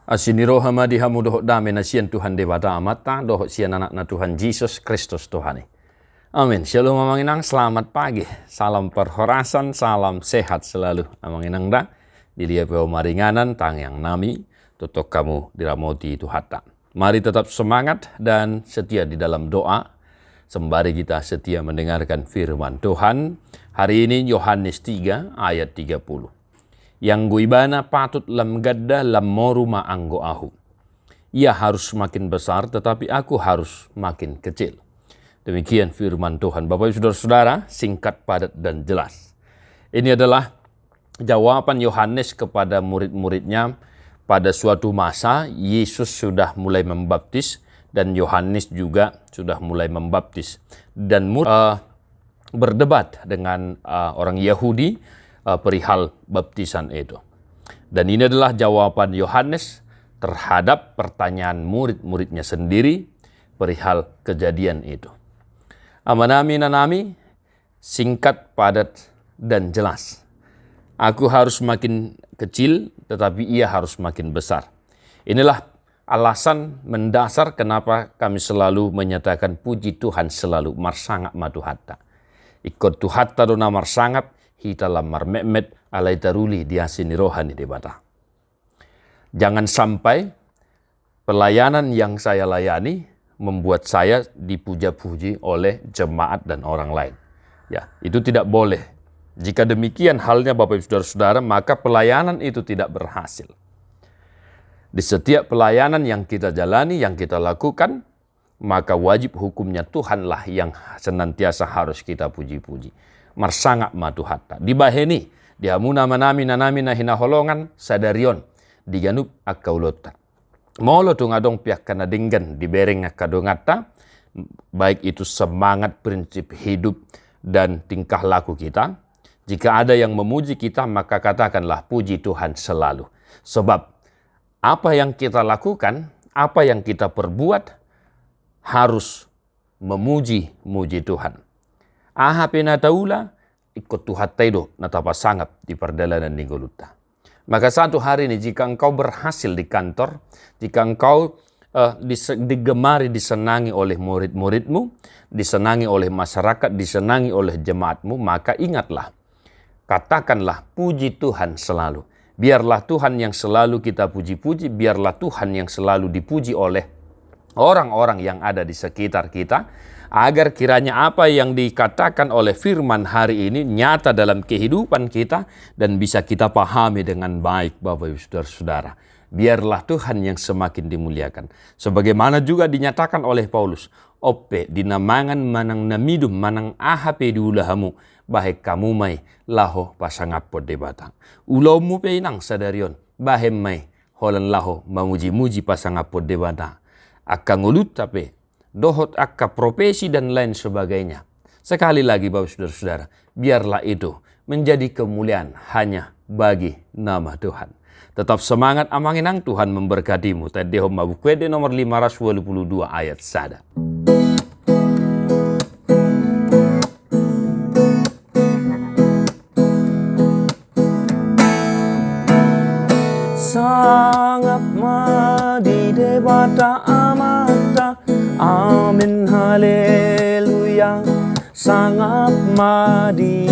Asiniro hamadi hamu dohok dame na sian Tuhan debata amata dohok sian anak na Tuhan Yesus Kristus Tuhani. Amin. Shalom amanginang, selamat pagi. Salam perhorasan, salam sehat selalu. Amanginang da, dilia peo maringanan tang yang nami, tutok kamu diramoti Tuhata. Mari tetap semangat dan setia di dalam doa. Sembari kita setia mendengarkan firman Tuhan. Hari ini Yohanes 3 ayat 30. Yang guibana patut lam gadda lam moruma anggo ahu. Ia harus makin besar tetapi aku harus makin kecil. Demikian firman Tuhan. Bapak Ibu Saudara, singkat, padat, dan jelas. Ini adalah jawaban Yohanes kepada murid-muridnya. Pada suatu masa Yesus sudah mulai membaptis dan Yohanes juga sudah mulai membaptis. Dan berdebat dengan orang Yahudi perihal baptisan itu. Dan ini adalah jawaban Yohanes terhadap pertanyaan murid-muridnya sendiri perihal kejadian itu. Amanami nanami, singkat, padat, dan jelas. Aku harus makin kecil, tetapi ia harus makin besar. Inilah alasan mendasar kenapa kami selalu menyatakan puji Tuhan selalu marsangat matuhatta. Ikut Tuhatta dona marsangat, hita lamar memet alai taruli diasini rohani debata. Jangan sampai pelayanan yang saya layani membuat saya dipuja-puji oleh jemaat dan orang lain. Ya, itu tidak boleh. Jika demikian halnya Bapak Ibu Saudara-saudara, maka pelayanan itu tidak berhasil. Di setiap pelayanan yang kita jalani, yang kita lakukan, maka wajib hukumnya Tuhanlah yang senantiasa harus kita puji-puji. Marsangat matuhatta. Dibaheni, diamuna manami nanami na hinaholongan sadarion, diganup akkaulota. Molo tungadong pihak kana dinggan dibereng akadongata, baik itu semangat, prinsip hidup, dan tingkah laku kita. Jika ada yang memuji kita, maka katakanlah puji Tuhan selalu. Sebab apa yang kita lakukan, apa yang kita perbuat, harus memuji Tuhan. Aha pena taula ikut Tuhan taido natapa sangap di perjalanan ninggoluta. Maka satu hari ini jika engkau berhasil di kantor, jika engkau digemari, disenangi oleh murid-muridmu, disenangi oleh masyarakat, disenangi oleh jemaatmu, maka ingatlah, katakanlah puji Tuhan selalu. Biarlah Tuhan yang selalu kita puji-puji, biarlah Tuhan yang selalu dipuji oleh orang-orang yang ada di sekitar kita, agar kiranya apa yang dikatakan oleh firman hari ini nyata dalam kehidupan kita dan bisa kita pahami dengan baik, Bapak Ibu Saudara-saudara. Biarlah Tuhan yang semakin dimuliakan. Sebagaimana juga dinyatakan oleh Paulus, ope dinamangan manang namidum manang ahape diulahamu, bahek kamu mai laho pasangapo debata. Ulaumu pe inang sadarion, bahem mai holan laho mamuji-muji pasangapo debata. Akan ngulut tapi dohot akka profesi dan lain sebagainya. Sekali lagi Bapak Saudara-saudara, biarlah itu menjadi kemuliaan hanya bagi nama Tuhan. Tetap semangat amanginang, Tuhan memberkatimu. Tadehom Mabukwede nomor 522 ayat sada. Sangat madi debata amata, amin haleluya. Sangat madi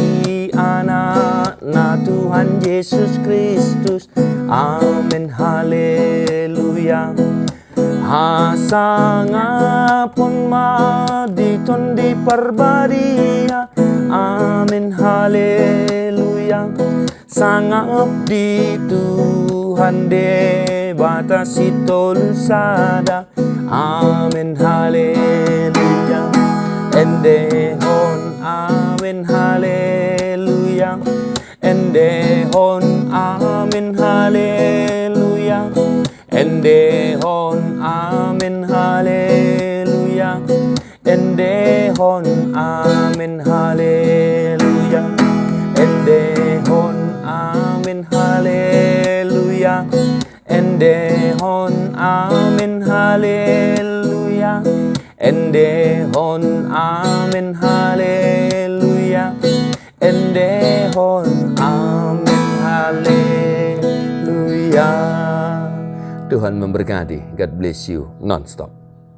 anak na Tuhan Yesus Kristus, amin haleluya. Sangat pun madi ton di perbadia, amin haleluya. Sangat di Tuhan de batasi tol sada, amin haleluya. Endehon amin haleluya. Endehon amin haleluya. Endehon amin haleluya. Endehon amin haleluya. Endehon amin haleluya. Endehon amin haleluya. Endehon amin haleluya. Endehon amin haleluya. Tuhan memberkati. God bless you non-stop.